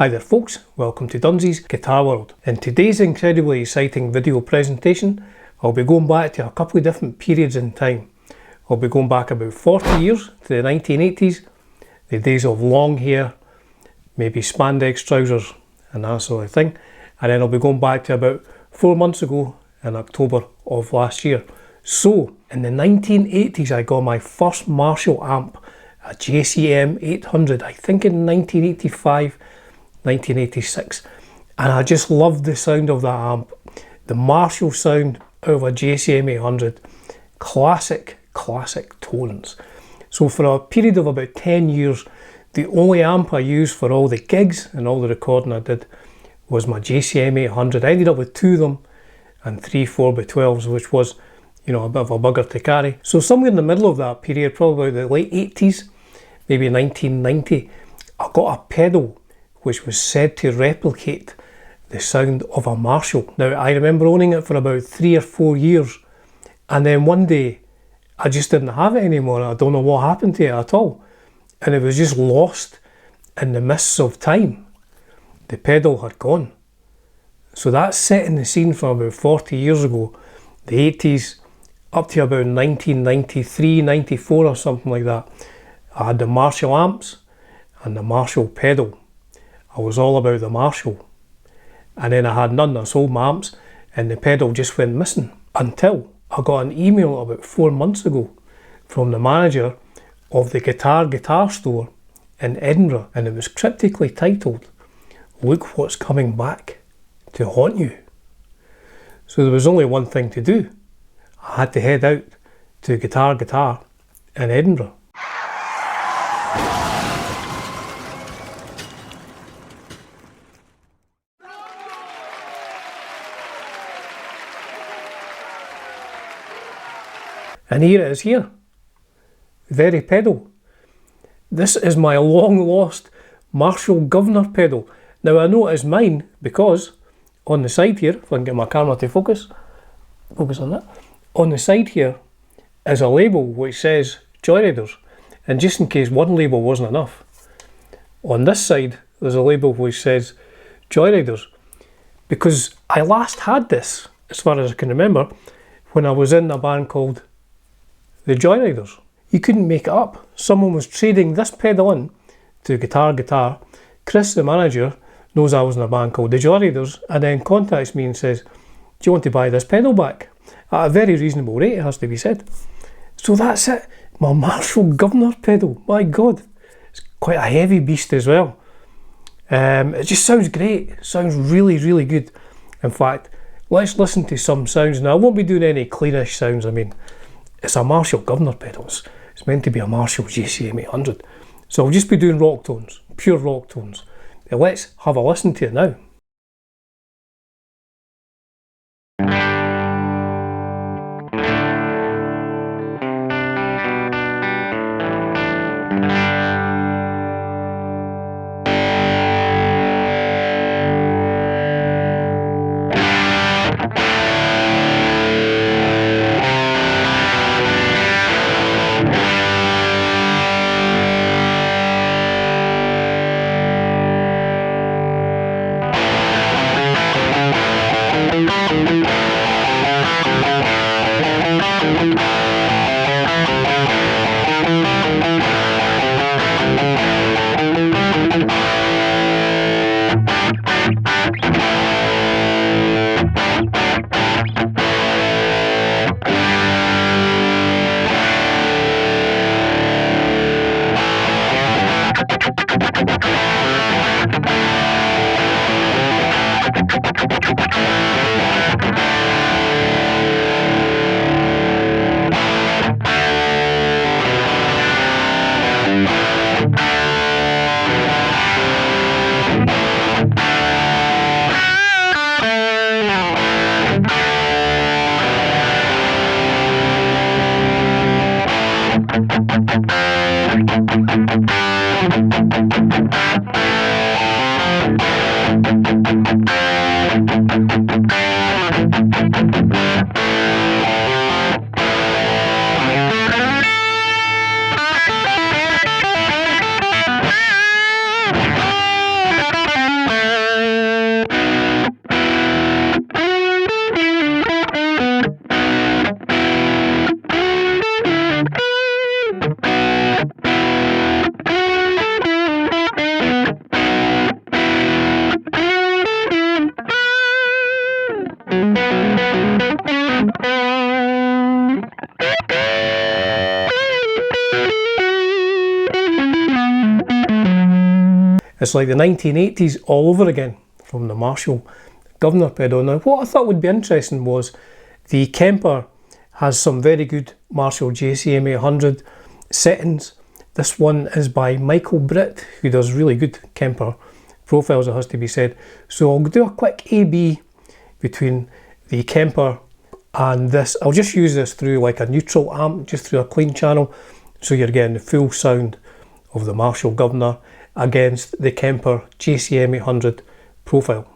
Hi there folks, welcome to Dunsy's Guitar World. In today's incredibly exciting video presentation, I'll be going back to a couple of different periods in time. I'll be going back about 40 years to the 1980s, the days of long hair, maybe spandex trousers and that sort of thing. And then I'll be going back to about 4 months ago in October of last year. So, in the 1980s I got my first Marshall amp, a JCM 800, I think in 1985. 1986, and I just loved the sound of that amp. The Marshall sound out of a JCM 800, classic tones. So for a period of about 10 years, the only amp I used for all the gigs and all the recording I did was my JCM 800. I ended up with 2 of them and 3 4x12s, which was, you know, a bit of a bugger to carry. So somewhere in the middle of that period, probably about the late 80s, maybe 1990, I got a pedal which was said to replicate the sound of a Marshall. Now, I remember owning it for about 3 or 4 years, and then one day I just didn't have it anymore. I don't know what happened to it at all, and it was just lost in the mists of time. The pedal had gone. So that's setting the scene from about 40 years ago, the 80s, up to about 1993, 94 or something like that. I had the Marshall amps and the Marshall pedal. I was all about the Marshall, and then I had none. I sold my amps and the pedal just went missing until I got an email about 4 months ago from the manager of the guitar store in Edinburgh, and it was cryptically titled, "Look what's coming back to haunt you." So there was only one thing to do. I had to head out to Guitar in Edinburgh. And here it is here, the very pedal. This is my long lost Marshall GUV'nor pedal. Now I know it is mine because on the side here, if I can get my camera to focus on that, on the side here is a label which says Joyriders, and just in case one label wasn't enough, on this side there's a label which says Joyriders, because I last had this, as far as I can remember, when I was in a band called the Joyriders. You couldn't make it up. Someone was trading this pedal in to Guitar. Chris, the manager, knows I was in a band called the Joyriders, and then contacts me and says, "Do you want to buy this pedal back?" At a very reasonable rate, it has to be said. So that's it. My Marshall GUV'nor pedal. My God. It's quite a heavy beast as well. It just sounds great. It sounds really good. In fact, let's listen to some sounds. Now, I won't be doing any cleanish sounds. I mean, it's a Marshall GUV'nor pedal. It's meant to be a Marshall JCM 800. So I'll just be doing rock tones, pure rock tones. Now let's have a listen to it now. It's like the 1980s all over again from the Marshall Governor pedal. Now what I thought would be interesting was the Kemper has some very good Marshall JCM 800 settings. This one is by Michael Britt, who does really good Kemper profiles, it has to be said. So I'll do a quick A/B between the Kemper and this. I'll just use this through like a neutral amp, just through a clean channel, so you're getting the full sound of the Marshall Governor against the Kemper JCM 800 profile.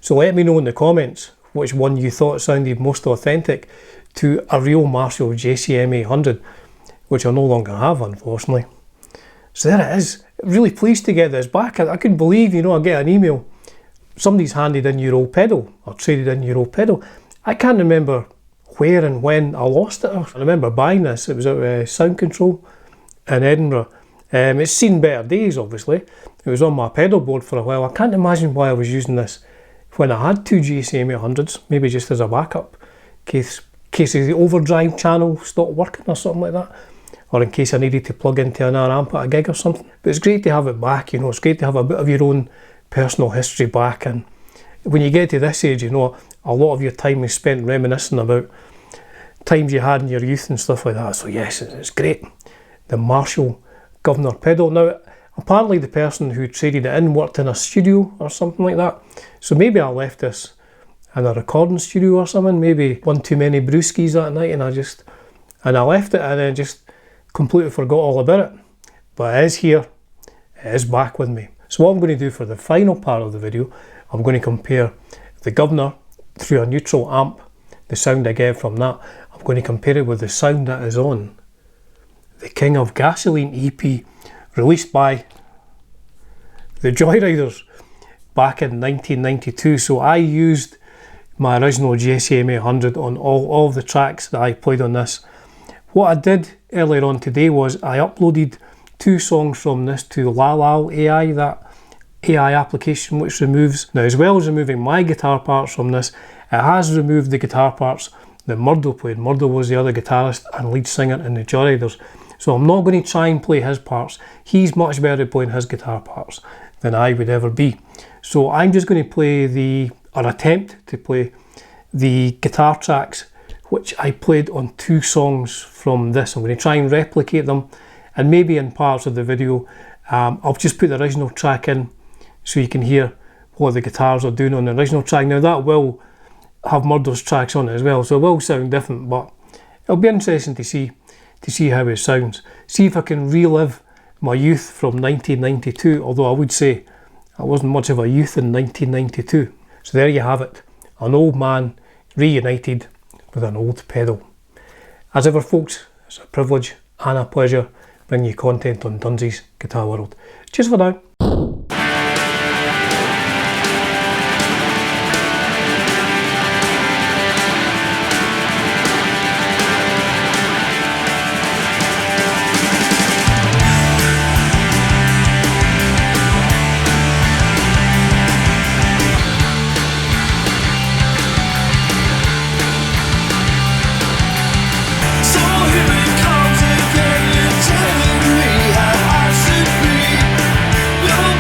So let me know in the comments which one you thought sounded most authentic to a real Marshall JCM 800, which I no longer have, unfortunately. So there it is. Really pleased to get this back. I couldn't believe, you know, I get an email, somebody's handed in your old pedal or traded in your old pedal. I can't remember where and when I lost it. I remember buying this. It was at Sound Control in Edinburgh. It's seen better days, obviously. It was on my pedal board for a while. I can't imagine why I was using this when I had two JCM 800s, maybe just as a backup, in case the overdrive channel stopped working or something like that, or in case I needed to plug into another amp at a gig or something. But it's great to have it back, you know, it's great to have a bit of your own personal history back. And when you get to this age, you know, a lot of your time is spent reminiscing about times you had in your youth and stuff like that. So yes, it's great. The Marshall Governor pedal. Now, apparently the person who traded it in worked in a studio or something like that. So maybe I left this in a recording studio or something, maybe one too many brewskis that night and I left it and then just completely forgot all about it. But it is here, it is back with me. So what I'm going to do for the final part of the video, I'm going to compare the Governor through a neutral amp, the sound I get from that. I'm going to compare it with the sound that is on the King of Gasoline EP, released by the Joyriders back in 1992. So I used my original JCM 800 on all the tracks that I played on this. What I did earlier on today was I uploaded 2 songs from this to Lal AI, that AI application which removes, now as well as removing my guitar parts from this, it has removed the guitar parts that Murdo played. Murdo was the other guitarist and lead singer in the Joyriders. So I'm not going to try and play his parts. He's much better at playing his guitar parts than I would ever be. So I'm just going to play or attempt to play the guitar tracks which I played on 2 songs from this. I'm going to try and replicate them, and maybe in parts of the video I'll just put the original track in so you can hear what the guitars are doing on the original track. Now that will have Murdo's tracks on it as well, so it will sound different, but it'll be interesting to see how it sounds. See if I can relive my youth from 1992, although I would say I wasn't much of a youth in 1992. So there you have it, an old man reunited with an old pedal. As ever folks, it's a privilege and a pleasure bringing you content on Dunsy's Guitar World. Cheers for now.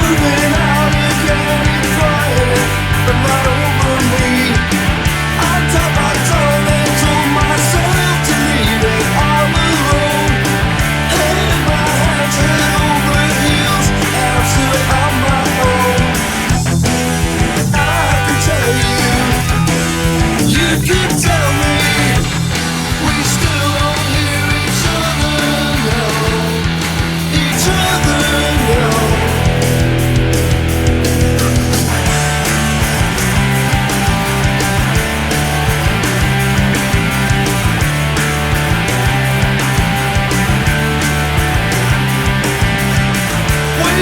Moving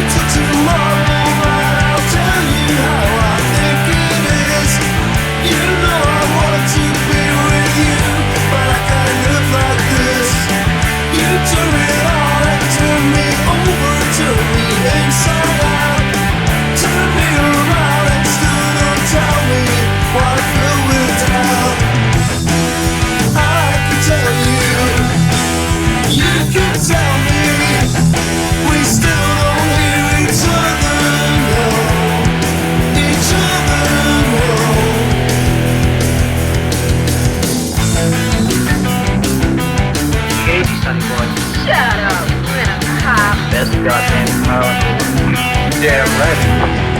till tomorrow and I'll tell you how I think it is. You know I want to be with you, but I can't live like this. You turn it on and turn me over, turn me inside out. Turn me around and still don't tell me why I feel without. I can tell you, you can tell me, we still don't hear each other, no. Each other, no. Easy, sonny boy. Shut up. 2.5. Best goddamn car. Damn right.